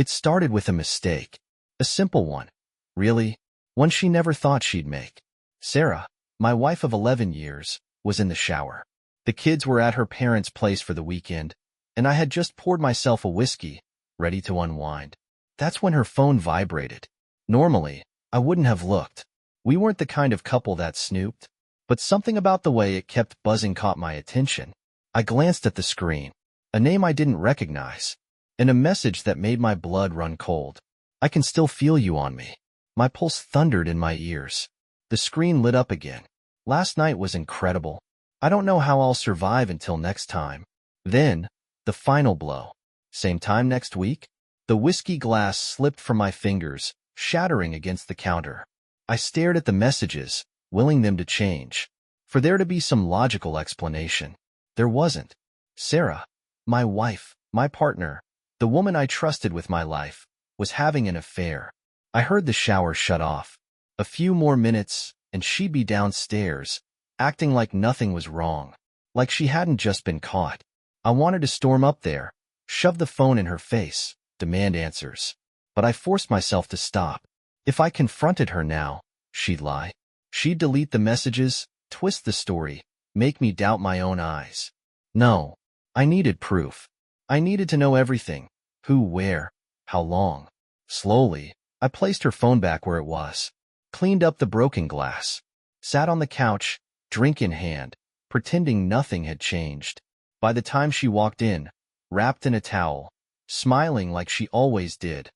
It started with a mistake. A simple one. Really, one she never thought she'd make. Sarah, my wife of 11 years, was in the shower. The kids were at her parents' place for the weekend, and I had just poured myself a whiskey, ready to unwind. That's when her phone vibrated. Normally, I wouldn't have looked. We weren't the kind of couple that snooped, but something about the way it kept buzzing caught my attention. I glanced at the screen. A name I didn't recognize, and a message that made my blood run cold. I can still feel you on me. My pulse thundered in my ears. The screen lit up again. Last night was incredible. I don't know how I'll survive until next time. Then, the final blow. Same time next week? The whiskey glass slipped from my fingers, shattering against the counter. I stared at the messages, willing them to change. For there to be some logical explanation. There wasn't. Sarah, my wife, my partner, the woman I trusted with my life, was having an affair. I heard the shower shut off. A few more minutes, and she'd be downstairs, acting like nothing was wrong, like she hadn't just been caught. I wanted to storm up there, shove the phone in her face, demand answers. But I forced myself to stop. If I confronted her now, she'd lie. She'd delete the messages, twist the story, make me doubt my own eyes. No, I needed proof. I needed to know everything. Who, where, how long. Slowly, I placed her phone back where it was, cleaned up the broken glass, sat on the couch, drink in hand, pretending nothing had changed. By the time she walked in, wrapped in a towel, smiling like she always did,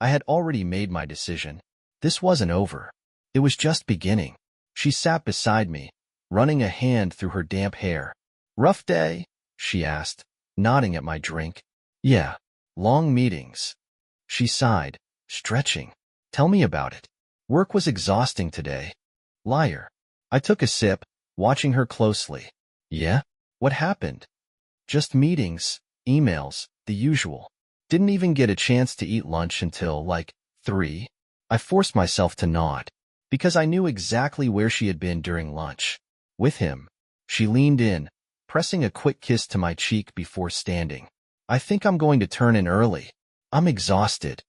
I had already made my decision. This wasn't over. It was just beginning. She sat beside me, running a hand through her damp hair. "Rough day?" she asked, nodding at my drink. "Yeah, long meetings." She sighed, stretching. "Tell me about it. Work was exhausting today." Liar. I took a sip, watching her closely. "Yeah? What happened?" "Just meetings, emails, the usual. Didn't even get a chance to eat lunch until, like, 3. I forced myself to nod, because I knew exactly where she had been during lunch. With him. She leaned in, pressing a quick kiss to my cheek before standing. "I think I'm going to turn in early. I'm exhausted."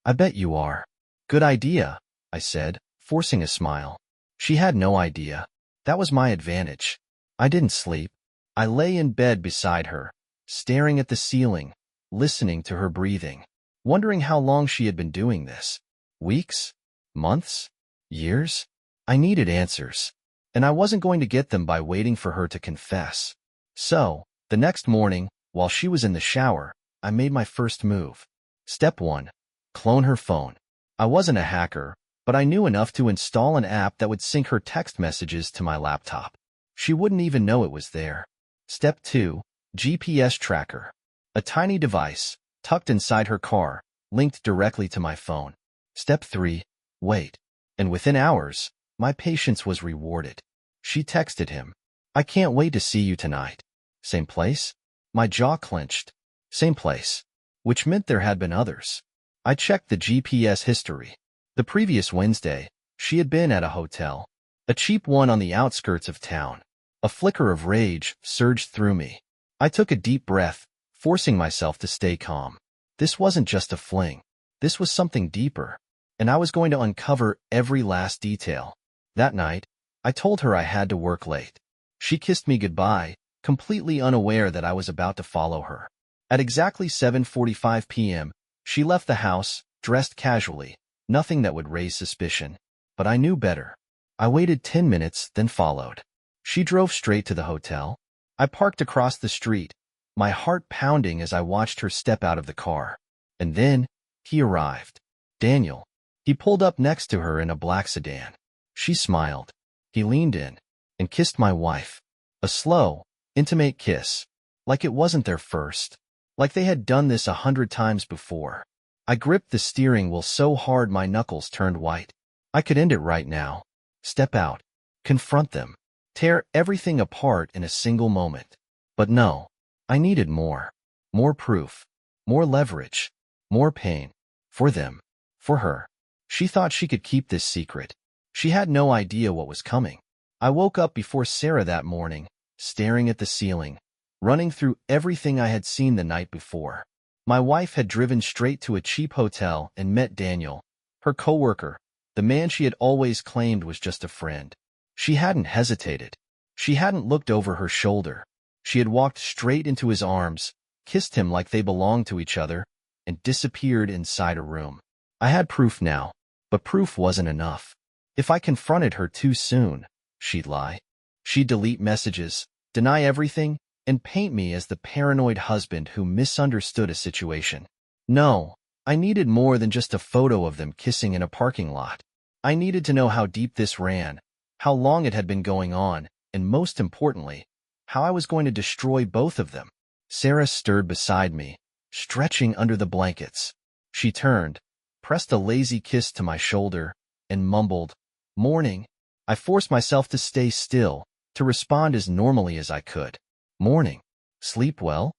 "I bet you are." "Good idea," I said, forcing a smile. She had no idea. That was my advantage. I didn't sleep. I lay in bed beside her, staring at the ceiling, listening to her breathing, wondering how long she had been doing this. Weeks? Months? Years? I needed answers, and I wasn't going to get them by waiting for her to confess. So, the next morning, while she was in the shower, I made my first move. Step 1. Clone her phone. I wasn't a hacker, but I knew enough to install an app that would sync her text messages to my laptop. She wouldn't even know it was there. Step 2. GPS tracker. A tiny device, tucked inside her car, linked directly to my phone. Step 3. Wait. And within hours, my patience was rewarded. She texted him. "I can't wait to see you tonight." Same place? My jaw clenched. Same place. Which meant there had been others. I checked the GPS history. The previous Wednesday, she had been at a hotel, a cheap one on the outskirts of town. A flicker of rage surged through me. I took a deep breath, forcing myself to stay calm. This wasn't just a fling. This was something deeper, and I was going to uncover every last detail. That night, I told her I had to work late. She kissed me goodbye, completely unaware that I was about to follow her. At exactly 7:45 p.m., she left the house, dressed casually, nothing that would raise suspicion. But I knew better. I waited 10 minutes, then followed. She drove straight to the hotel. I parked across the street, my heart pounding as I watched her step out of the car. And then, he arrived. Daniel. He pulled up next to her in a black sedan. She smiled. He leaned in and kissed my wife. A slow, intimate kiss, like it wasn't their first, like they had done this 100 times before. I gripped the steering wheel so hard my knuckles turned white. I could end it right now. Step out. Confront them. Tear everything apart in a single moment. But no, I needed more. More proof. More leverage. More pain. For them. For her. She thought she could keep this secret. She had no idea what was coming. I woke up before Sarah that morning, staring at the ceiling, running through everything I had seen the night before. My wife had driven straight to a cheap hotel and met Daniel, her coworker, the man she had always claimed was just a friend. She hadn't hesitated. She hadn't looked over her shoulder. She had walked straight into his arms, kissed him like they belonged to each other, and disappeared inside a room. I had proof now, but proof wasn't enough. If I confronted her too soon, she'd lie. She'd delete messages, deny everything, and paint me as the paranoid husband who misunderstood a situation. No, I needed more than just a photo of them kissing in a parking lot. I needed to know how deep this ran, how long it had been going on, and most importantly, how I was going to destroy both of them. Sarah stirred beside me, stretching under the blankets. She turned, pressed a lazy kiss to my shoulder, and mumbled, "Morning." I forced myself to stay still, to respond as normally as I could. "Morning. Sleep well?"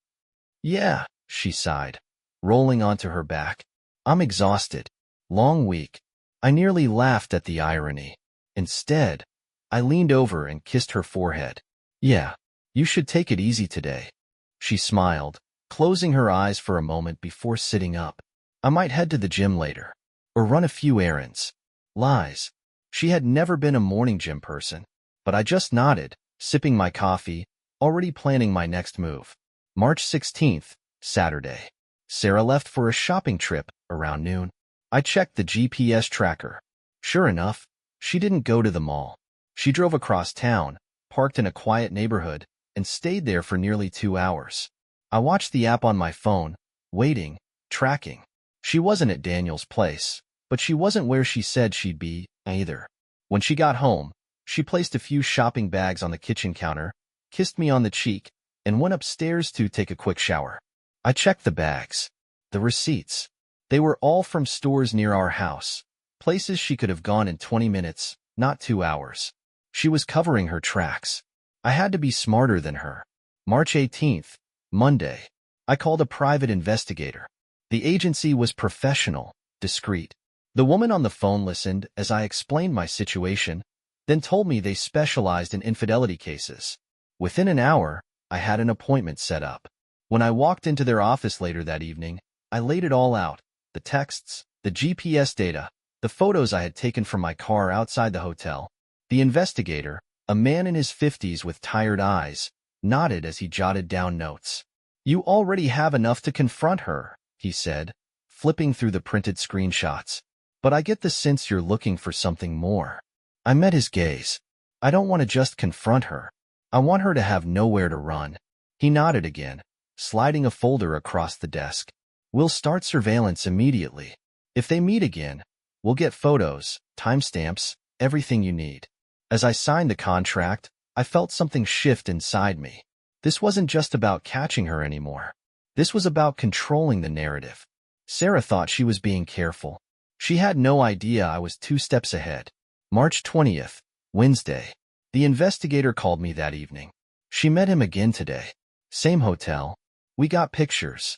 "Yeah," she sighed, rolling onto her back. "I'm exhausted. Long week." I nearly laughed at the irony. Instead, I leaned over and kissed her forehead. "Yeah, you should take it easy today." She smiled, closing her eyes for a moment before sitting up. "I might head to the gym later, or run a few errands." Lies. She had never been a morning gym person, but I just nodded, sipping my coffee, already planning my next move. March 16th, Saturday. Sarah left for a shopping trip around noon. I checked the GPS tracker. Sure enough, she didn't go to the mall. She drove across town, parked in a quiet neighborhood, and stayed there for nearly 2 hours. I watched the app on my phone, waiting, tracking. She wasn't at Daniel's place, but she wasn't where she said she'd be, either. When she got home, she placed a few shopping bags on the kitchen counter, kissed me on the cheek, and went upstairs to take a quick shower. I checked the bags. The receipts. They were all from stores near our house, places she could have gone in 20 minutes, not 2 hours. She was covering her tracks. I had to be smarter than her. March 18th, Monday. I called a private investigator. The agency was professional, discreet. The woman on the phone listened as I explained my situation, then told me they specialized in infidelity cases. Within an hour, I had an appointment set up. When I walked into their office later that evening, I laid it all out: the texts, the GPS data, the photos I had taken from my car outside the hotel. The investigator, a man in his 50s with tired eyes, nodded as he jotted down notes. "You already have enough to confront her," he said, flipping through the printed screenshots. "But I get the sense you're looking for something more." I met his gaze. "I don't want to just confront her. I want her to have nowhere to run." He nodded again, sliding a folder across the desk. "We'll start surveillance immediately. If they meet again, we'll get photos, timestamps, everything you need." As I signed the contract, I felt something shift inside me. This wasn't just about catching her anymore. This was about controlling the narrative. Sarah thought she was being careful. She had no idea I was 2 steps ahead. March 20th, Wednesday. The investigator called me that evening. She met him again today. Same hotel. We got pictures.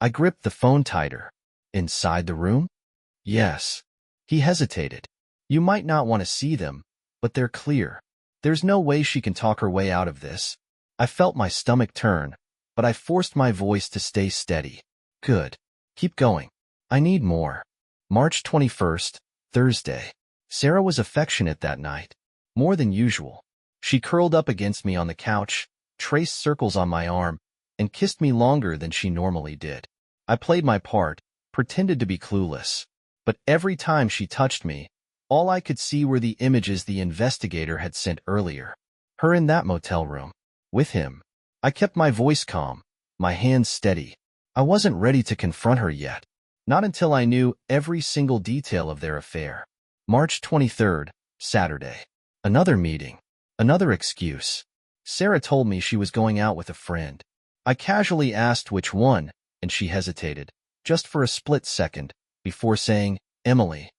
I gripped the phone tighter. "Inside the room?" "Yes." He hesitated. "You might not want to see them, but they're clear. There's no way she can talk her way out of this." I felt my stomach turn, but I forced my voice to stay steady. "Good. Keep going. I need more." March 21st, Thursday. Sarah was affectionate that night, more than usual. She curled up against me on the couch, traced circles on my arm, and kissed me longer than she normally did. I played my part, pretended to be clueless. But every time she touched me, all I could see were the images the investigator had sent earlier. Her in that motel room, with him. I kept my voice calm, my hands steady. I wasn't ready to confront her yet. Not until I knew every single detail of their affair. March 23rd, Saturday. Another meeting. Another excuse. Sarah told me she was going out with a friend. I casually asked which one, and she hesitated, just for a split second, before saying, "Emily."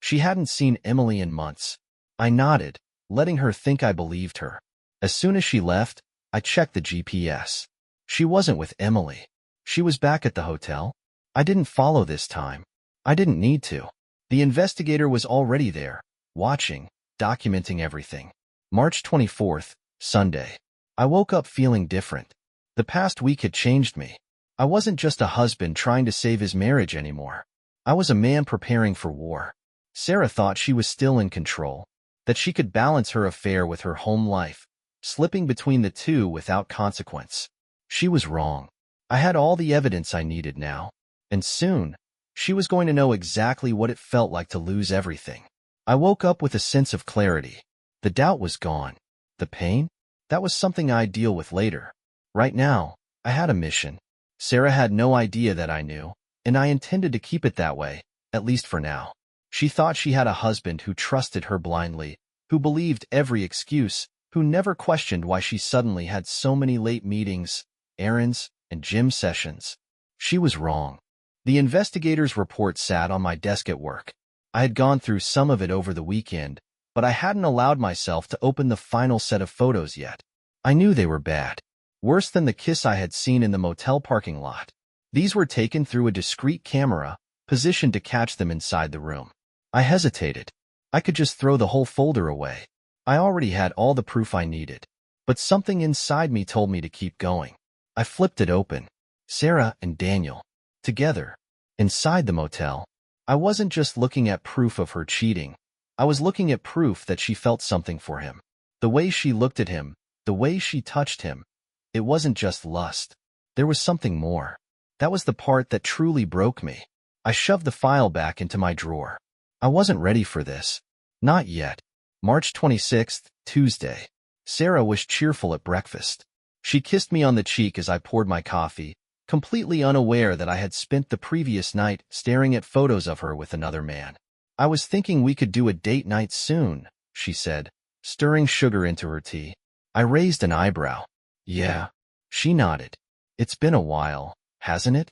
She hadn't seen Emily in months. I nodded, letting her think I believed her. As soon as she left, I checked the GPS. She wasn't with Emily. She was back at the hotel. I didn't follow this time. I didn't need to. The investigator was already there, watching, documenting everything. March 24th, Sunday. I woke up feeling different. The past week had changed me. I wasn't just a husband trying to save his marriage anymore. I was a man preparing for war. Sarah thought she was still in control, that she could balance her affair with her home life, slipping between the two without consequence. She was wrong. I had all the evidence I needed now, and soon, she was going to know exactly what it felt like to lose everything. I woke up with a sense of clarity. The doubt was gone. The pain? That was something I'd deal with later. Right now, I had a mission. Sarah had no idea that I knew, and I intended to keep it that way, at least for now. She thought she had a husband who trusted her blindly, who believed every excuse, who never questioned why she suddenly had so many late meetings, errands, and gym sessions. She was wrong. The investigator's report sat on my desk at work. I had gone through some of it over the weekend, but I hadn't allowed myself to open the final set of photos yet. I knew they were bad. Worse than the kiss I had seen in the motel parking lot. These were taken through a discreet camera, positioned to catch them inside the room. I hesitated. I could just throw the whole folder away. I already had all the proof I needed. But something inside me told me to keep going. I flipped it open. Sarah and Daniel. Together. Inside the motel. I wasn't just looking at proof of her cheating. I was looking at proof that she felt something for him. The way she looked at him, the way she touched him. It wasn't just lust. There was something more. That was the part that truly broke me. I shoved the file back into my drawer. I wasn't ready for this. Not yet. March 26th, Tuesday. Sarah was cheerful at breakfast. She kissed me on the cheek as I poured my coffee, completely unaware that I had spent the previous night staring at photos of her with another man. I was thinking we could do a date night soon, she said, stirring sugar into her tea. I raised an eyebrow. Yeah. She nodded. It's been a while, hasn't it?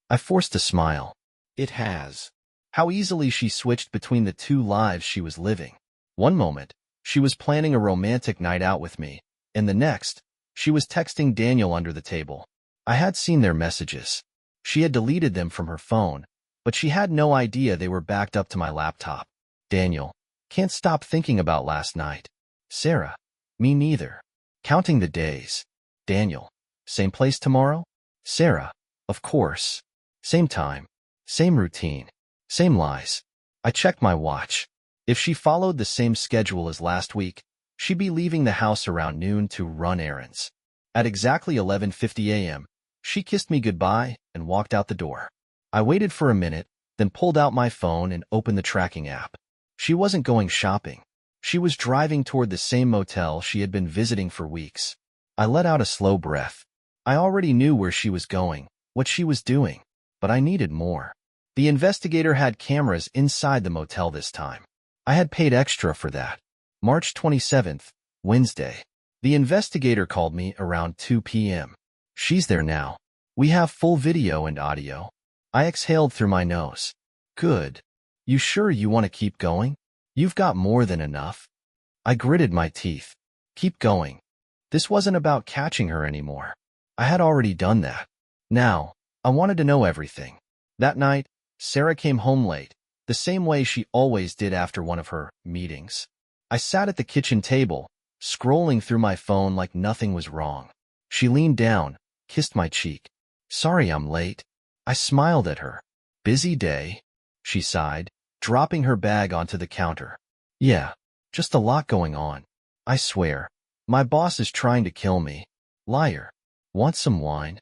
I forced a smile. It has. How easily she switched between the two lives she was living. One moment, she was planning a romantic night out with me, and the next, she was texting Daniel under the table. I had seen their messages. She had deleted them from her phone, but she had no idea they were backed up to my laptop. Daniel, can't stop thinking about last night. Sarah, me neither. Counting the days. Daniel, same place tomorrow? Sarah, of course. Same time. Same routine. Same lies. I checked my watch. If she followed the same schedule as last week, she'd be leaving the house around noon to run errands. At exactly 11:50 a.m., she kissed me goodbye and walked out the door. I waited for a minute, then pulled out my phone and opened the tracking app. She wasn't going shopping. She was driving toward the same motel she had been visiting for weeks. I let out a slow breath. I already knew where she was going, what she was doing, but I needed more. The investigator had cameras inside the motel this time. I had paid extra for that. March 27th, Wednesday. The investigator called me around 2 p.m. She's there now. We have full video and audio. I exhaled through my nose. Good. You sure you want to keep going? You've got more than enough. I gritted my teeth. Keep going. This wasn't about catching her anymore. I had already done that. Now, I wanted to know everything. That night, Sarah came home late, the same way she always did after one of her meetings. I sat at the kitchen table, scrolling through my phone like nothing was wrong. She leaned down, kissed my cheek. Sorry I'm late. I smiled at her. Busy day? She sighed, dropping her bag onto the counter. Yeah, just a lot going on. I swear. My boss is trying to kill me. Liar. Want some wine?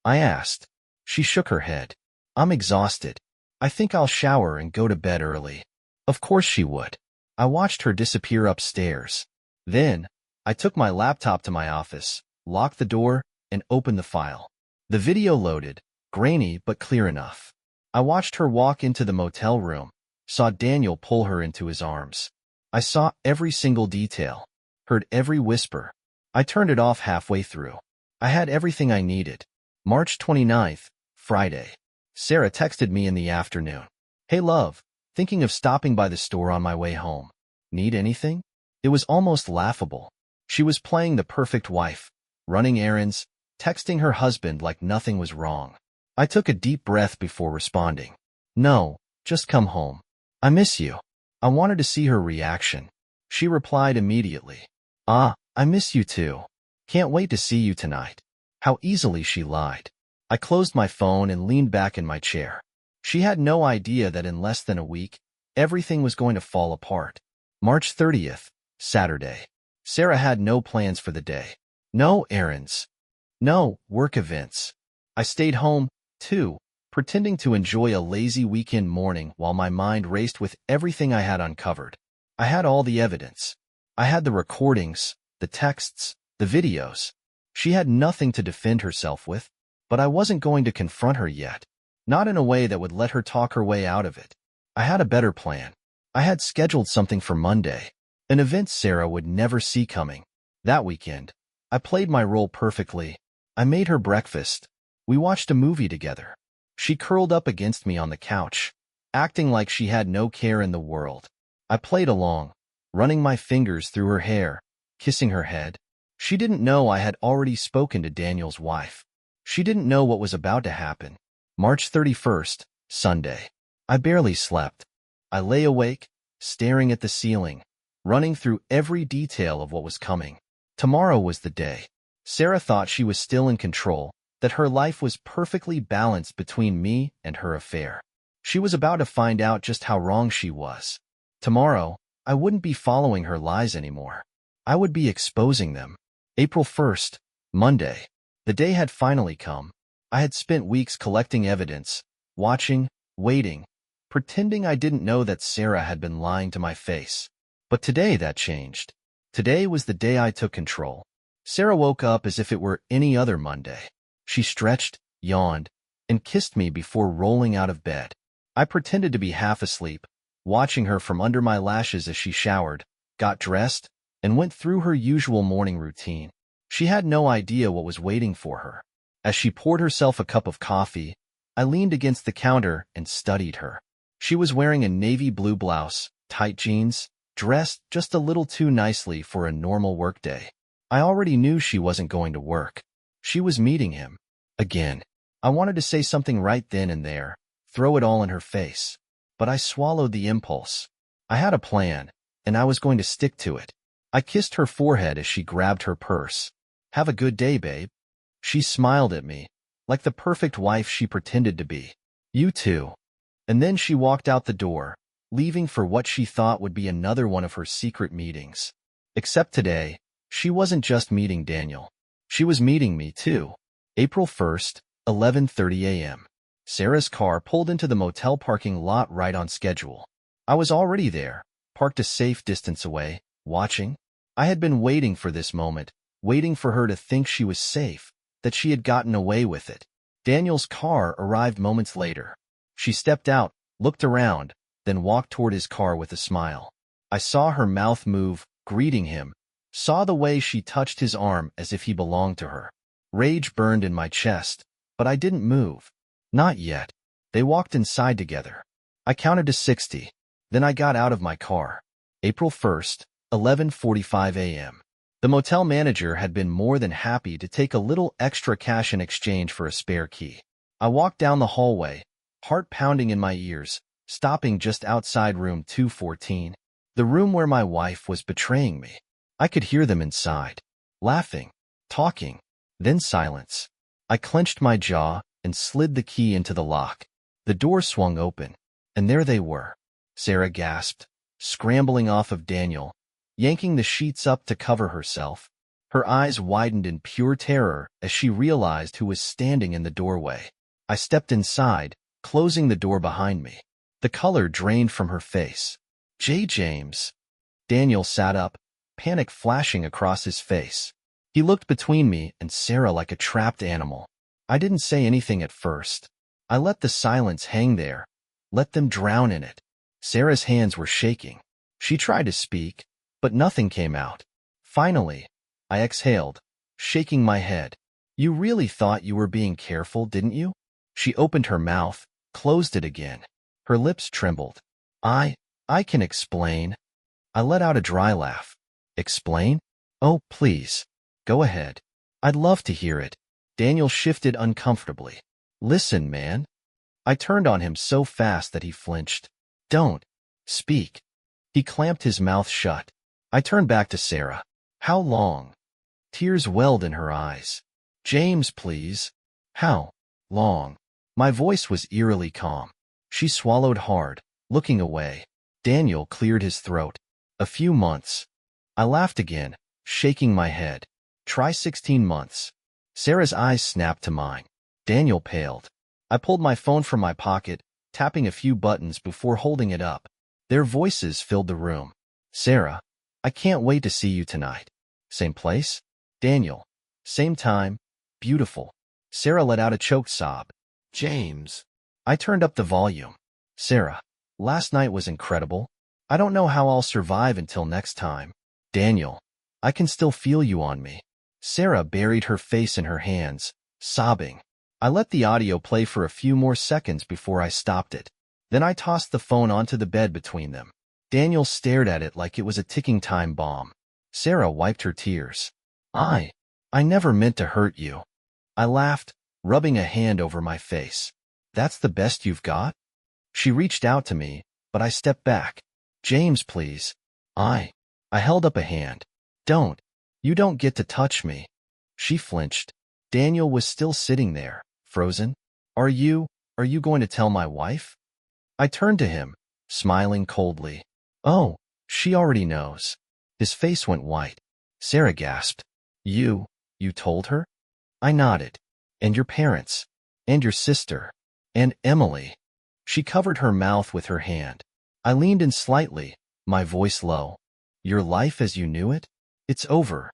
I asked. She shook her head. I'm exhausted. I think I'll shower and go to bed early. Of course she would. I watched her disappear upstairs. Then, I took my laptop to my office, locked the door, and opened the file. The video loaded, grainy but clear enough. I watched her walk into the motel room, saw Daniel pull her into his arms. I saw every single detail, heard every whisper. I turned it off halfway through. I had everything I needed. March 29th, Friday. Sarah texted me in the afternoon. Hey love, thinking of stopping by the store on my way home. Need anything? It was almost laughable. She was playing the perfect wife, running errands, texting her husband like nothing was wrong. I took a deep breath before responding. No, just come home. I miss you. I wanted to see her reaction. She replied immediately. I miss you too. Can't wait to see you tonight. How easily she lied. I closed my phone and leaned back in my chair. She had no idea that in less than a week, everything was going to fall apart. March 30th, Saturday. Sarah had no plans for the day. No errands. No work events. I stayed home, too, pretending to enjoy a lazy weekend morning while my mind raced with everything I had uncovered. I had all the evidence. I had the recordings, the texts, the videos. She had nothing to defend herself with, but I wasn't going to confront her yet. Not in a way that would let her talk her way out of it. I had a better plan. I had scheduled something for Monday, an event Sarah would never see coming. That weekend, I played my role perfectly. I made her breakfast. We watched a movie together. She curled up against me on the couch, acting like she had no care in the world. I played along, running my fingers through her hair, kissing her head. She didn't know I had already spoken to Daniel's wife. She didn't know what was about to happen. March 31st, Sunday. I barely slept. I lay awake, staring at the ceiling, running through every detail of what was coming. Tomorrow was the day. Sarah thought she was still in control, that her life was perfectly balanced between me and her affair. She was about to find out just how wrong she was. Tomorrow, I wouldn't be following her lies anymore. I would be exposing them. April 1st, Monday. The day had finally come. I had spent weeks collecting evidence, watching, waiting, pretending I didn't know that Sarah had been lying to my face. But today that changed. Today was the day I took control. Sarah woke up as if it were any other Monday. She stretched, yawned, and kissed me before rolling out of bed. I pretended to be half asleep, watching her from under my lashes as she showered, got dressed, and went through her usual morning routine. She had no idea what was waiting for her. As she poured herself a cup of coffee, I leaned against the counter and studied her. She was wearing a navy blue blouse, tight jeans, dressed just a little too nicely for a normal workday. I already knew she wasn't going to work. She was meeting him. Again. I wanted to say something right then and there, throw it all in her face. But I swallowed the impulse. I had a plan, and I was going to stick to it. I kissed her forehead as she grabbed her purse. Have a good day, babe. She smiled at me, like the perfect wife she pretended to be. You too. And then she walked out the door, leaving for what she thought would be another one of her secret meetings. Except today, she wasn't just meeting Daniel. She was meeting me too. April 1st, 11:30 a.m. Sarah's car pulled into the motel parking lot right on schedule. I was already there, parked a safe distance away, watching. I had been waiting for this moment, waiting for her to think she was safe, that she had gotten away with it. Daniel's car arrived moments later. She stepped out, looked around, then walked toward his car with a smile. I saw her mouth move, greeting him, saw the way she touched his arm as if he belonged to her. Rage burned in my chest, but I didn't move. Not yet. They walked inside together. I counted to 60. Then I got out of my car. April 1st, 11:45 a.m. The motel manager had been more than happy to take a little extra cash in exchange for a spare key. I walked down the hallway, heart pounding in my ears, stopping just outside room 214, the room where my wife was betraying me. I could hear them inside, laughing, talking, then silence. I clenched my jaw and slid the key into the lock. The door swung open, and there they were. Sarah gasped, scrambling off of Daniel, yanking the sheets up to cover herself. Her eyes widened in pure terror as she realized who was standing in the doorway. I stepped inside, closing the door behind me. The color drained from her face. James. Daniel sat up, panic flashing across his face. He looked between me and Sarah like a trapped animal. I didn't say anything at first. I let the silence hang there, let them drown in it. Sarah's hands were shaking. She tried to speak, but nothing came out. Finally, I exhaled, shaking my head. You really thought you were being careful, didn't you? She opened her mouth, closed it again. Her lips trembled. I can explain. I let out a dry laugh. Explain? Oh, please. Go ahead. I'd love to hear it. Daniel shifted uncomfortably. Listen, man. I turned on him so fast that he flinched. Don't. Speak. He clamped his mouth shut. I turned back to Sarah. How long? Tears welled in her eyes. James, please. How long. My voice was eerily calm. She swallowed hard, looking away. Daniel cleared his throat. A few months. I laughed again, shaking my head. Try 16 months. Sarah's eyes snapped to mine. Daniel paled. I pulled my phone from my pocket, tapping a few buttons before holding it up. Their voices filled the room. Sarah, I can't wait to see you tonight. Same place? Daniel. Same time. Beautiful. Sarah let out a choked sob. James. I turned up the volume. Sarah, last night was incredible. I don't know how I'll survive until next time. Daniel, I can still feel you on me. Sarah buried her face in her hands, sobbing. I let the audio play for a few more seconds before I stopped it. Then I tossed the phone onto the bed between them. Daniel stared at it like it was a ticking time bomb. Sarah wiped her tears. I never meant to hurt you. I laughed, rubbing a hand over my face. That's the best you've got? She reached out to me, but I stepped back. James, please. I held up a hand. Don't. You don't get to touch me. She flinched. Daniel was still sitting there, frozen. Are you going to tell my wife? I turned to him, smiling coldly. Oh, she already knows. His face went white. Sarah gasped. You told her? I nodded. And your parents. And your sister. And Emily. She covered her mouth with her hand. I leaned in slightly, my voice low. Your life as you knew it? It's over.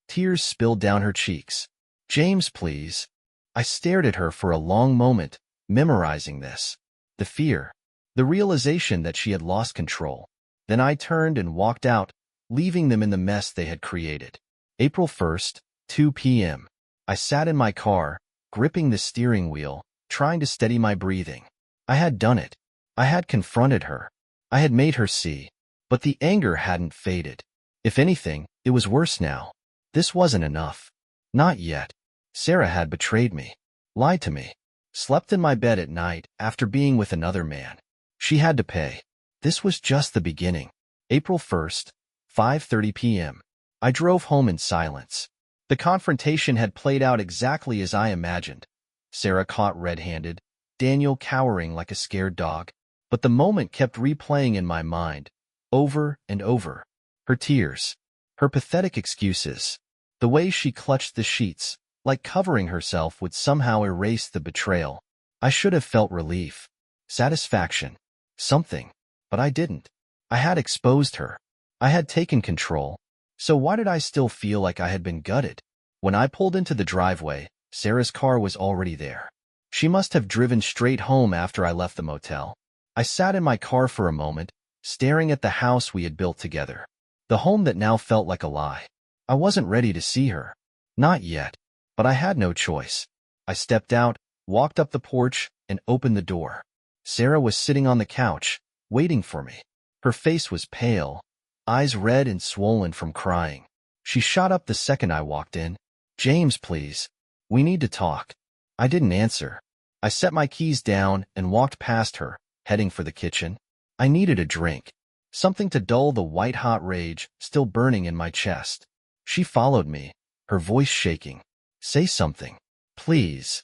Tears spilled down her cheeks. James, please. I stared at her for a long moment, memorizing this. The fear. The realization that she had lost control. Then I turned and walked out, leaving them in the mess they had created. April 1st, 2 p.m. I sat in my car, gripping the steering wheel, trying to steady my breathing. I had done it. I had confronted her. I had made her see. But the anger hadn't faded. If anything, it was worse now. This wasn't enough. Not yet. Sarah had betrayed me. Lied to me. Slept in my bed at night after being with another man. She had to pay. This was just the beginning. April 1st, 5:30 p.m. I drove home in silence. The confrontation had played out exactly as I imagined. Sarah caught red-handed, Daniel cowering like a scared dog. But the moment kept replaying in my mind, over and over. Her tears. Her pathetic excuses. The way she clutched the sheets, like covering herself would somehow erase the betrayal. I should have felt relief. Satisfaction. Something. But I didn't. I had exposed her. I had taken control. So why did I still feel like I had been gutted? When I pulled into the driveway, Sarah's car was already there. She must have driven straight home after I left the motel. I sat in my car for a moment, staring at the house we had built together. The home that now felt like a lie. I wasn't ready to see her. Not yet. But I had no choice. I stepped out, walked up the porch, and opened the door. Sarah was sitting on the couch, waiting for me. Her face was pale, eyes red and swollen from crying. She shot up the second I walked in. James, please. We need to talk. I didn't answer. I set my keys down and walked past her, heading for the kitchen. I needed a drink. Something to dull the white-hot rage still burning in my chest. She followed me, her voice shaking. Say something. Please.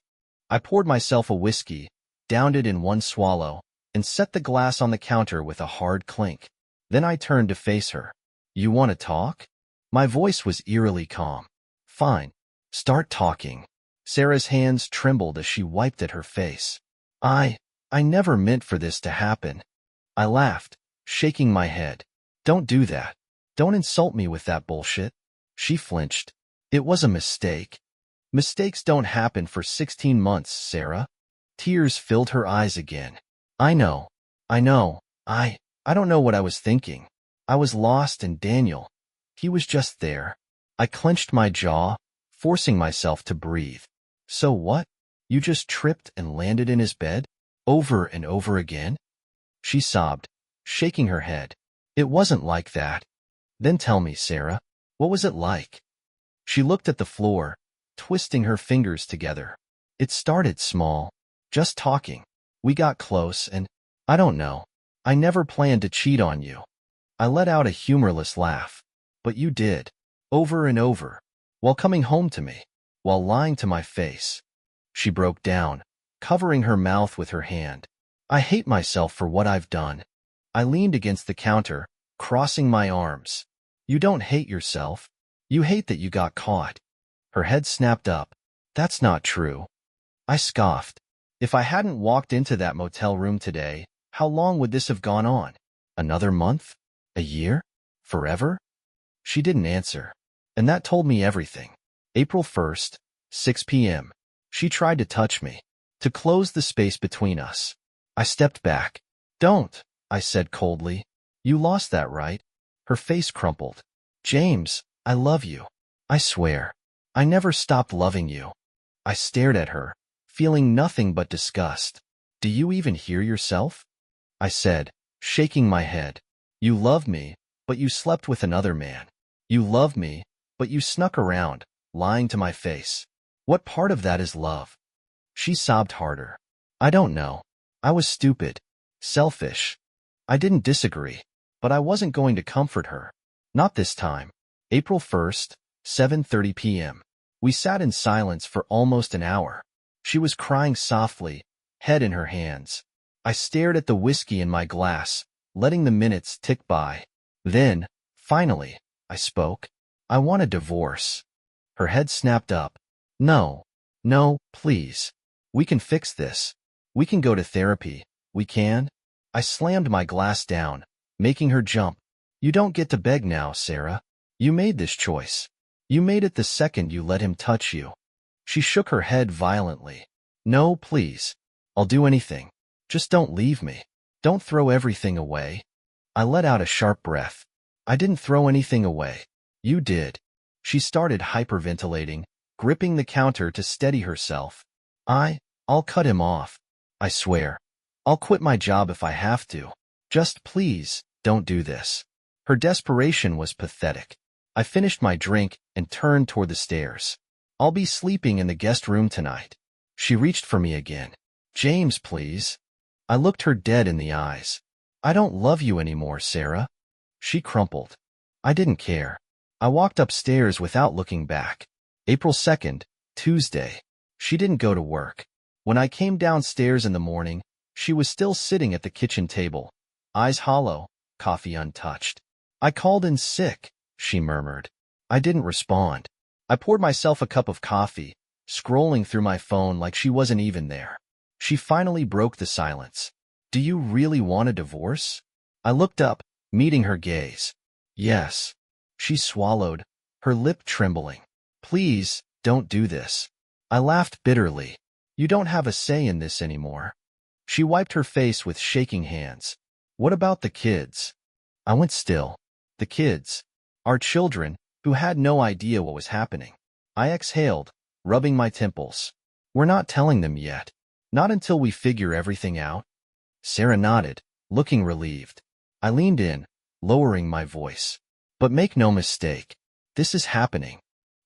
I poured myself a whiskey, downed it in one swallow, and set the glass on the counter with a hard clink. Then I turned to face her. You want to talk? My voice was eerily calm. Fine. Start talking. Sarah's hands trembled as she wiped at her face. I never meant for this to happen. I laughed, shaking my head. Don't do that. Don't insult me with that bullshit. She flinched. It was a mistake. Mistakes don't happen for 16 months, Sarah. Tears filled her eyes again. I know. I don't know what I was thinking. I was lost in Daniel. He was just there. I clenched my jaw, forcing myself to breathe. So what? You just tripped and landed in his bed? Over and over again? She sobbed, shaking her head. It wasn't like that. Then tell me, Sarah, what was it like? She looked at the floor, twisting her fingers together. It started small, just talking. We got close and, I don't know, I never planned to cheat on you. I let out a humorless laugh. But you did. Over and over. While coming home to me. While lying to my face. She broke down, covering her mouth with her hand. I hate myself for what I've done. I leaned against the counter, crossing my arms. You don't hate yourself. You hate that you got caught. Her head snapped up. That's not true. I scoffed. If I hadn't walked into that motel room today, how long would this have gone on? Another month? A year? Forever? She didn't answer. And that told me everything. April 1st, 6 p.m. She tried to touch me, to close the space between us. I stepped back. Don't, I said coldly. You lost that, right? Her face crumpled. James, I love you. I swear. I never stopped loving you. I stared at her, feeling nothing but disgust. Do you even hear yourself? I said, shaking my head. You love me, but you slept with another man. You love me, but you snuck around, lying to my face. What part of that is love? She sobbed harder. I don't know. I was stupid. Selfish. I didn't disagree, but I wasn't going to comfort her. Not this time. April 1st, 7:30 p.m. We sat in silence for almost an hour. She was crying softly, head in her hands. I stared at the whiskey in my glass, letting the minutes tick by. Then, finally, I spoke. I want a divorce. Her head snapped up. No, please. We can fix this. We can go to therapy. We can. I slammed my glass down, making her jump. You don't get to beg now, Sarah. You made this choice. You made it the second you let him touch you. She shook her head violently. No, please. I'll do anything. Just don't leave me. Don't throw everything away. I let out a sharp breath. I didn't throw anything away. You did. She started hyperventilating, gripping the counter to steady herself. I'll cut him off. I swear. I'll quit my job if I have to. Just please, don't do this. Her desperation was pathetic. I finished my drink and turned toward the stairs. I'll be sleeping in the guest room tonight. She reached for me again. James, please. I looked her dead in the eyes. I don't love you anymore, Sarah. She crumpled. I didn't care. I walked upstairs without looking back. April 2nd, Tuesday. She didn't go to work. When I came downstairs in the morning, she was still sitting at the kitchen table, eyes hollow, coffee untouched. I called in sick, she murmured. I didn't respond. I poured myself a cup of coffee, scrolling through my phone like she wasn't even there. She finally broke the silence. Do you really want a divorce? I looked up, meeting her gaze. Yes. She swallowed, her lip trembling. Please, don't do this. I laughed bitterly. You don't have a say in this anymore. She wiped her face with shaking hands. What about the kids? I went still. The kids. Our children, who had no idea what was happening. I exhaled, rubbing my temples. We're not telling them yet. Not until we figure everything out. Sarah nodded, looking relieved. I leaned in, lowering my voice. But make no mistake, this is happening.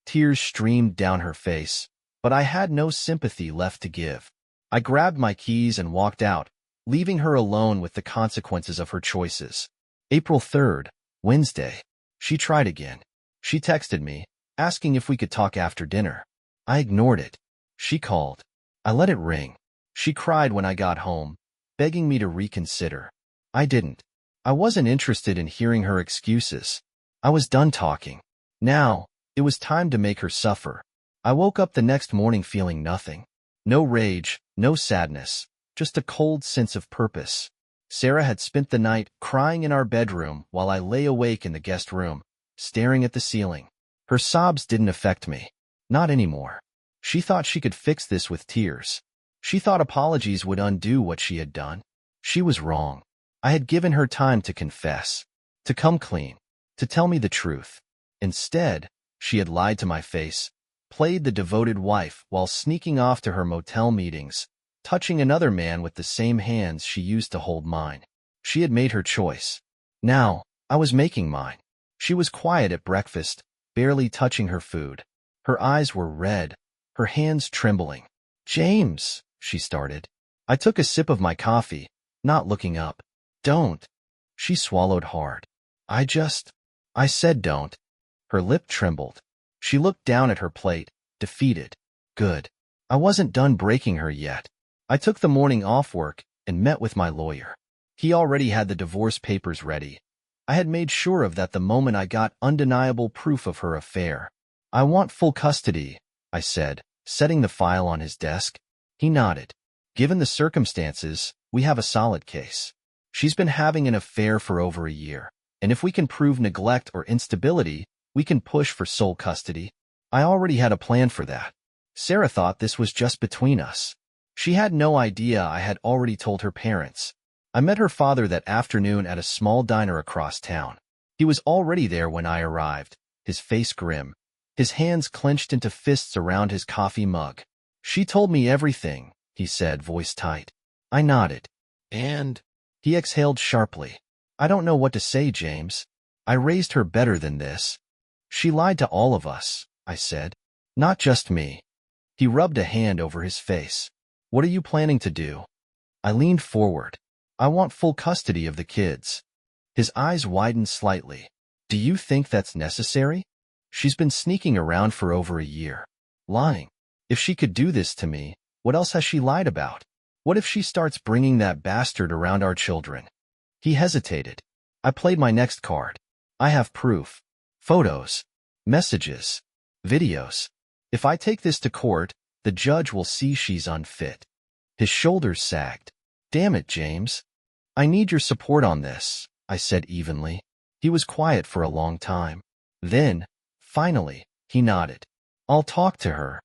Tears streamed down her face, but I had no sympathy left to give. I grabbed my keys and walked out, leaving her alone with the consequences of her choices. April 3rd, Wednesday. She tried again. She texted me, asking if we could talk after dinner. I ignored it. She called. I let it ring. She cried when I got home, begging me to reconsider. I didn't. I wasn't interested in hearing her excuses. I was done talking. Now, it was time to make her suffer. I woke up the next morning feeling nothing. No rage, no sadness, just a cold sense of purpose. Sarah had spent the night crying in our bedroom while I lay awake in the guest room, staring at the ceiling. Her sobs didn't affect me. Not anymore. She thought she could fix this with tears. She thought apologies would undo what she had done. She was wrong. I had given her time to confess, to come clean, to tell me the truth. Instead, she had lied to my face, played the devoted wife while sneaking off to her motel meetings, touching another man with the same hands she used to hold mine. She had made her choice. Now, I was making mine. She was quiet at breakfast, barely touching her food. Her eyes were red, her hands trembling. James, she started. I took a sip of my coffee, not looking up. Don't. She swallowed hard. I said don't. Her lip trembled. She looked down at her plate, defeated. Good. I wasn't done breaking her yet. I took the morning off work and met with my lawyer. He already had the divorce papers ready. I had made sure of that the moment I got undeniable proof of her affair. I want full custody, I said, setting the file on his desk. He nodded. Given the circumstances, we have a solid case. She's been having an affair for over a year, and if we can prove neglect or instability, we can push for sole custody. I already had a plan for that. Sarah thought this was just between us. She had no idea I had already told her parents. I met her father that afternoon at a small diner across town. He was already there when I arrived, his face grim, his hands clenched into fists around his coffee mug. She told me everything, he said, voice tight. I nodded. And? He exhaled sharply. I don't know what to say, James. I raised her better than this. She lied to all of us, I said. Not just me. He rubbed a hand over his face. What are you planning to do? I leaned forward. I want full custody of the kids. His eyes widened slightly. Do you think that's necessary? She's been sneaking around for over a year. Lying. If she could do this to me, what else has she lied about? What if she starts bringing that bastard around our children? He hesitated. I played my next card. I have proof. Photos. Messages. Videos. If I take this to court, the judge will see she's unfit. His shoulders sagged. Damn it, James. I need your support on this, I said evenly. He was quiet for a long time. Then, finally, he nodded. I'll talk to her.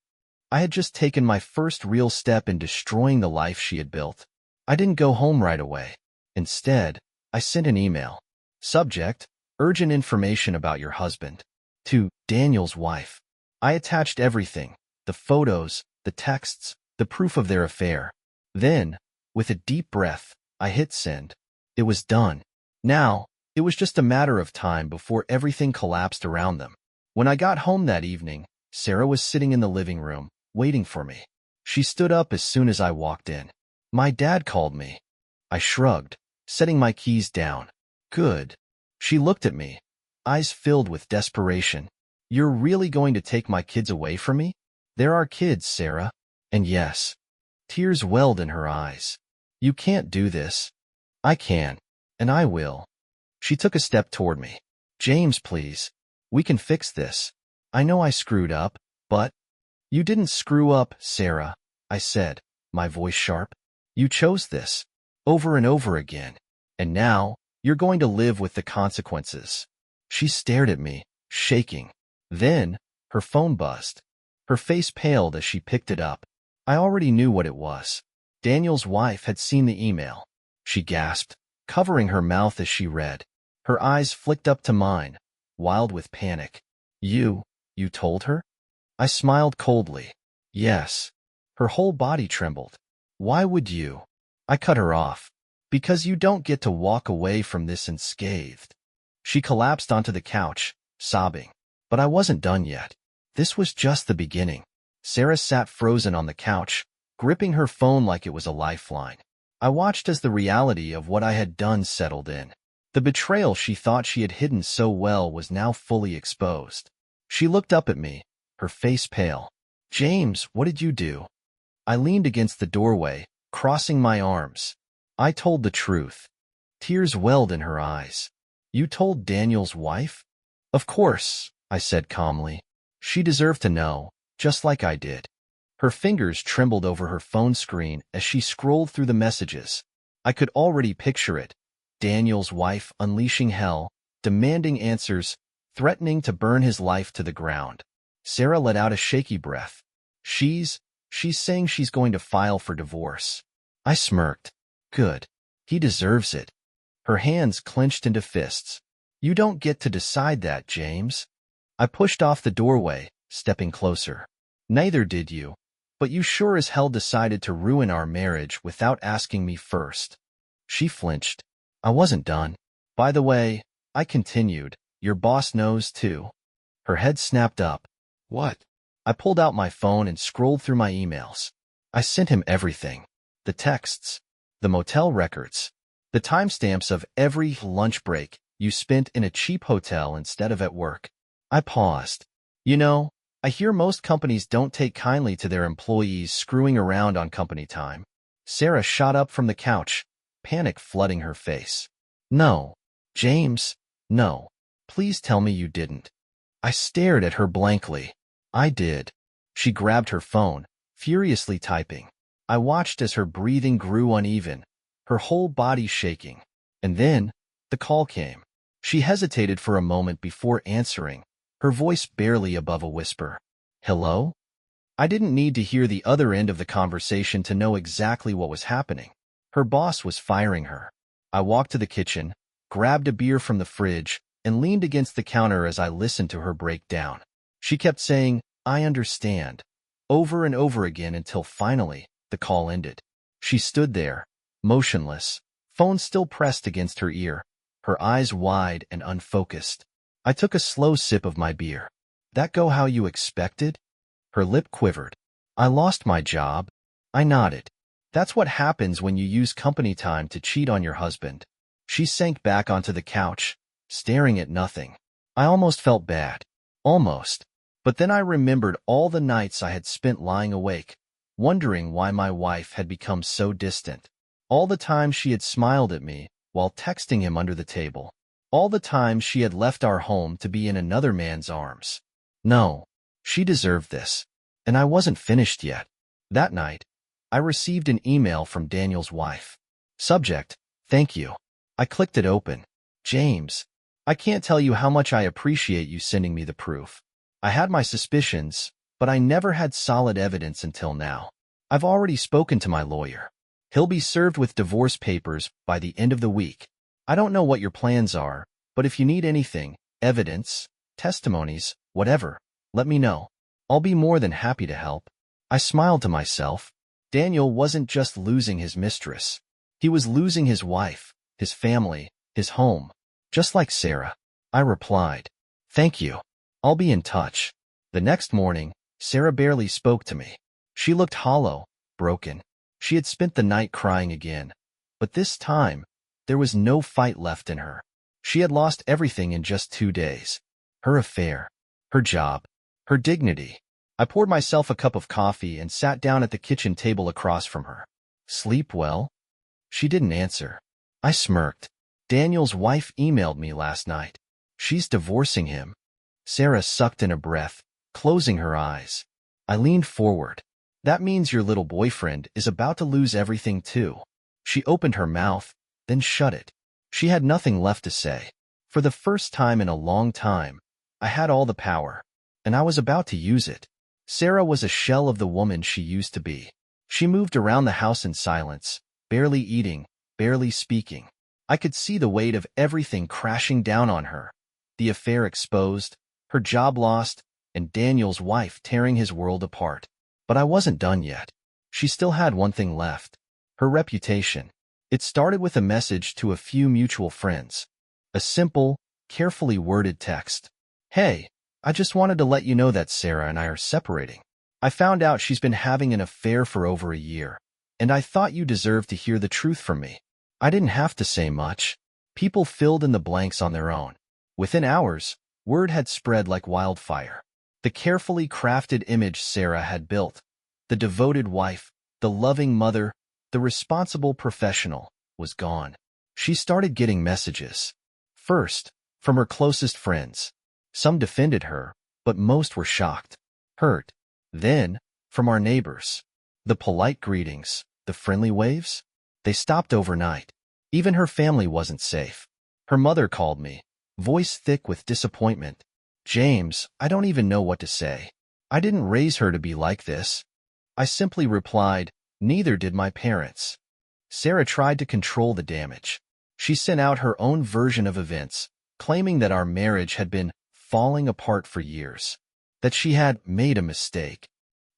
I had just taken my first real step in destroying the life she had built. I didn't go home right away. Instead, I sent an email. Subject, urgent information about your husband. To Daniel's wife. I attached everything, the photos, the texts, the proof of their affair. Then, with a deep breath, I hit send. It was done. Now, it was just a matter of time before everything collapsed around them. When I got home that evening, Sarah was sitting in the living room, waiting for me. She stood up as soon as I walked in. My dad called me. I shrugged, setting my keys down. Good. She looked at me, eyes filled with desperation. You're really going to take my kids away from me? They're our kids, Sarah. And yes. Tears welled in her eyes. You can't do this. I can. And I will. She took a step toward me. James, please. We can fix this. I know I screwed up, but... You didn't screw up, Sarah, I said, my voice sharp. You chose this. Over and over again. And now, you're going to live with the consequences. She stared at me, shaking. Then, her phone buzzed. Her face paled as she picked it up. I already knew what it was. Daniel's wife had seen the email. She gasped, covering her mouth as she read. Her eyes flicked up to mine, wild with panic. You told her? I smiled coldly. Yes. Her whole body trembled. Why would you? I cut her off. Because you don't get to walk away from this unscathed. She collapsed onto the couch, sobbing. But I wasn't done yet. This was just the beginning. Sarah sat frozen on the couch, gripping her phone like it was a lifeline. I watched as the reality of what I had done settled in. The betrayal she thought she had hidden so well was now fully exposed. She looked up at me, her face pale. James, what did you do? I leaned against the doorway, crossing my arms. I told the truth. Tears welled in her eyes. You told Daniel's wife? Of course, I said calmly. She deserved to know, just like I did. Her fingers trembled over her phone screen as she scrolled through the messages. I could already picture it. Daniel's wife unleashing hell, demanding answers, threatening to burn his life to the ground. Sarah let out a shaky breath. She's saying she's going to file for divorce. I smirked. Good. He deserves it. Her hands clenched into fists. You don't get to decide that, James. I pushed off the doorway, stepping closer. Neither did you. But you sure as hell decided to ruin our marriage without asking me first. She flinched. I wasn't done. By the way, I continued, your boss knows too. Her head snapped up. What? I pulled out my phone and scrolled through my emails. I sent him everything. The texts. The motel records. The timestamps of every lunch break you spent in a cheap hotel instead of at work. I paused. You know, I hear most companies don't take kindly to their employees screwing around on company time. Sarah shot up from the couch, panic flooding her face. No. James, no. Please tell me you didn't. I stared at her blankly. I did. She grabbed her phone, furiously typing. I watched as her breathing grew uneven, her whole body shaking. And then, the call came. She hesitated for a moment before answering, her voice barely above a whisper. Hello? I didn't need to hear the other end of the conversation to know exactly what was happening. Her boss was firing her. I walked to the kitchen, grabbed a beer from the fridge, and leaned against the counter as I listened to her break down. She kept saying, I understand, over and over again until finally, the call ended. She stood there, motionless, phone still pressed against her ear, her eyes wide and unfocused. I took a slow sip of my beer. That go how you expected? Her lip quivered. I lost my job. I nodded. That's what happens when you use company time to cheat on your husband. She sank back onto the couch, staring at nothing. I almost felt bad. Almost. But then I remembered all the nights I had spent lying awake, wondering why my wife had become so distant. All the time she had smiled at me while texting him under the table. All the time she had left our home to be in another man's arms. No, she deserved this. And I wasn't finished yet. That night, I received an email from Daniel's wife. Subject, thank you. I clicked it open. James, I can't tell you how much I appreciate you sending me the proof. I had my suspicions, but I never had solid evidence until now. I've already spoken to my lawyer. He'll be served with divorce papers by the end of the week. I don't know what your plans are, but if you need anything, evidence, testimonies, whatever, let me know. I'll be more than happy to help. I smiled to myself. Daniel wasn't just losing his mistress. He was losing his wife, his family, his home. Just like Sarah. I replied, thank you. I'll be in touch. The next morning, Sarah barely spoke to me. She looked hollow, broken. She had spent the night crying again. But this time, there was no fight left in her. She had lost everything in just 2 days. Her affair, her job, her dignity. I poured myself a cup of coffee and sat down at the kitchen table across from her. Sleep well? She didn't answer. I smirked. Daniel's wife emailed me last night. She's divorcing him. Sarah sucked in a breath, closing her eyes. I leaned forward. That means your little boyfriend is about to lose everything too. She opened her mouth, then shut it. She had nothing left to say. For the first time in a long time, I had all the power, and I was about to use it. Sarah was a shell of the woman she used to be. She moved around the house in silence, barely eating, barely speaking. I could see the weight of everything crashing down on her. The affair exposed, her job lost, and Daniel's wife tearing his world apart. But I wasn't done yet. She still had one thing left. Her reputation. It started with a message to a few mutual friends. A simple, carefully worded text. Hey, I just wanted to let you know that Sarah and I are separating. I found out she's been having an affair for over a year, and I thought you deserved to hear the truth from me. I didn't have to say much. People filled in the blanks on their own. Within hours, word had spread like wildfire. The carefully crafted image Sarah had built, the devoted wife, the loving mother, the responsible professional, was gone. She started getting messages. First, from her closest friends. Some defended her, but most were shocked, hurt. Then, from our neighbors. The polite greetings, the friendly waves, they stopped overnight. Even her family wasn't safe. Her mother called me, voice thick with disappointment. James, I don't even know what to say. I didn't raise her to be like this. I simply replied, neither did my parents. Sarah tried to control the damage. She sent out her own version of events, claiming that our marriage had been falling apart for years, that she had made a mistake,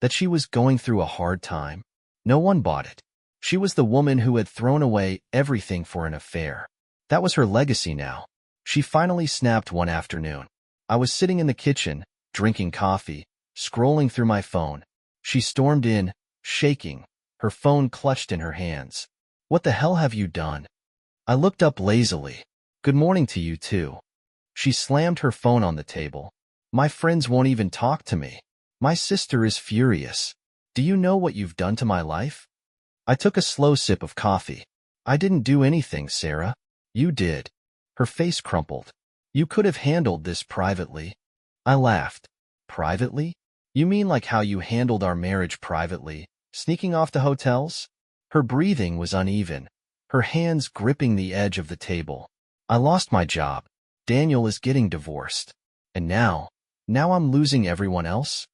that she was going through a hard time. No one bought it. She was the woman who had thrown away everything for an affair. That was her legacy now. She finally snapped one afternoon. I was sitting in the kitchen, drinking coffee, scrolling through my phone. She stormed in, shaking, her phone clutched in her hands. What the hell have you done? I looked up lazily. Good morning to you too. She slammed her phone on the table. My friends won't even talk to me. My sister is furious. Do you know what you've done to my life? I took a slow sip of coffee. I didn't do anything, Sarah. You did. Her face crumpled. You could have handled this privately. I laughed. Privately? You mean like how you handled our marriage privately, sneaking off to hotels? Her breathing was uneven, her hands gripping the edge of the table. I lost my job. Daniel is getting divorced. And now I'm losing everyone else?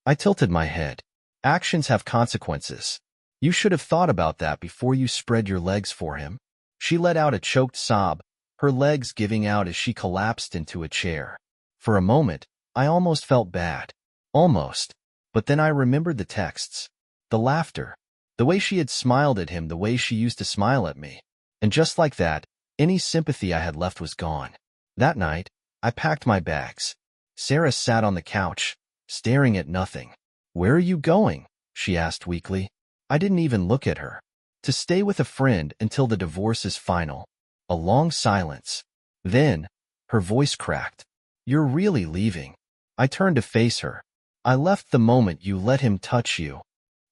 I tilted my head. Actions have consequences. You should have thought about that before you spread your legs for him. She let out a choked sob, her legs giving out as she collapsed into a chair. For a moment, I almost felt bad. Almost. But then I remembered the texts, the laughter, the way she had smiled at him, the way she used to smile at me. And just like that, any sympathy I had left was gone. That night, I packed my bags. Sarah sat on the couch, staring at nothing. Where are you going? She asked weakly. I didn't even look at her. To stay with a friend until the divorce is final. A long silence. Then, her voice cracked. You're really leaving? I turned to face her. I left the moment you let him touch you.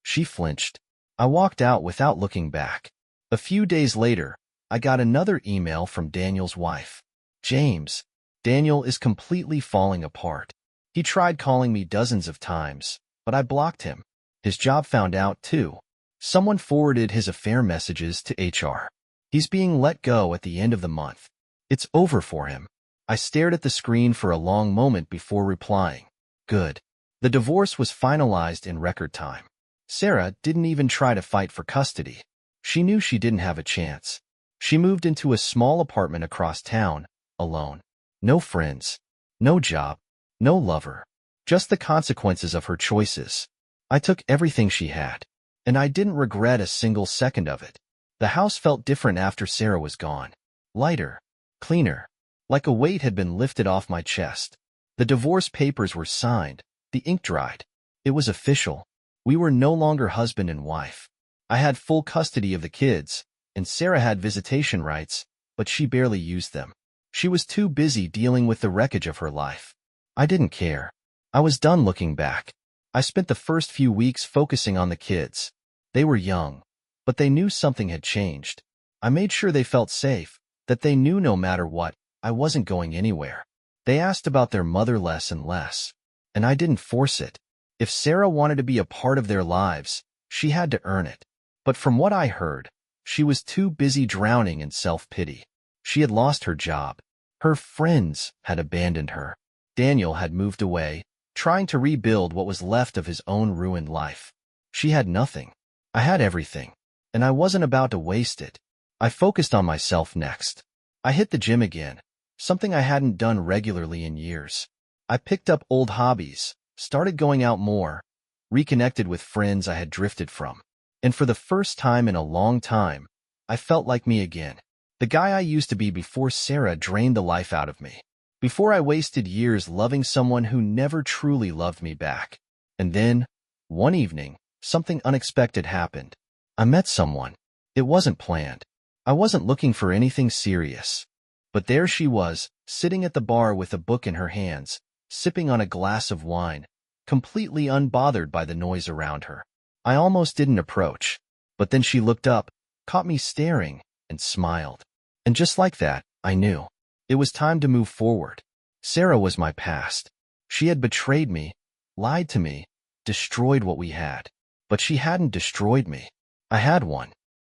She flinched. I walked out without looking back. A few days later, I got another email from Daniel's wife. James, Daniel is completely falling apart. He tried calling me dozens of times, but I blocked him. His job found out too. Someone forwarded his affair messages to HR. He's being let go at the end of the month. It's over for him. I stared at the screen for a long moment before replying. Good. The divorce was finalized in record time. Sarah didn't even try to fight for custody. She knew she didn't have a chance. She moved into a small apartment across town, alone. No friends, no job, no lover. Just the consequences of her choices. I took everything she had, and I didn't regret a single second of it. The house felt different after Sarah was gone. Lighter, cleaner, like a weight had been lifted off my chest. The divorce papers were signed. The ink dried. It was official. We were no longer husband and wife. I had full custody of the kids, and Sarah had visitation rights, but she barely used them. She was too busy dealing with the wreckage of her life. I didn't care. I was done looking back. I spent the first few weeks focusing on the kids. They were young, but they knew something had changed. I made sure they felt safe, that they knew no matter what, I wasn't going anywhere. They asked about their mother less and less. And I didn't force it. If Sarah wanted to be a part of their lives, she had to earn it. But from what I heard, she was too busy drowning in self-pity. She had lost her job. Her friends had abandoned her. Daniel had moved away, trying to rebuild what was left of his own ruined life. She had nothing. I had everything, and I wasn't about to waste it. I focused on myself next. I hit the gym again, something I hadn't done regularly in years. I picked up old hobbies, started going out more, reconnected with friends I had drifted from. And for the first time in a long time, I felt like me again. The guy I used to be before Sarah drained the life out of me. Before I wasted years loving someone who never truly loved me back. And then, one evening, something unexpected happened. I met someone. It wasn't planned. I wasn't looking for anything serious. But there she was, sitting at the bar with a book in her hands, sipping on a glass of wine, completely unbothered by the noise around her. I almost didn't approach, but then she looked up, caught me staring, and smiled. And just like that, I knew. It was time to move forward. Sarah was my past. She had betrayed me, lied to me, destroyed what we had. But she hadn't destroyed me. I had one.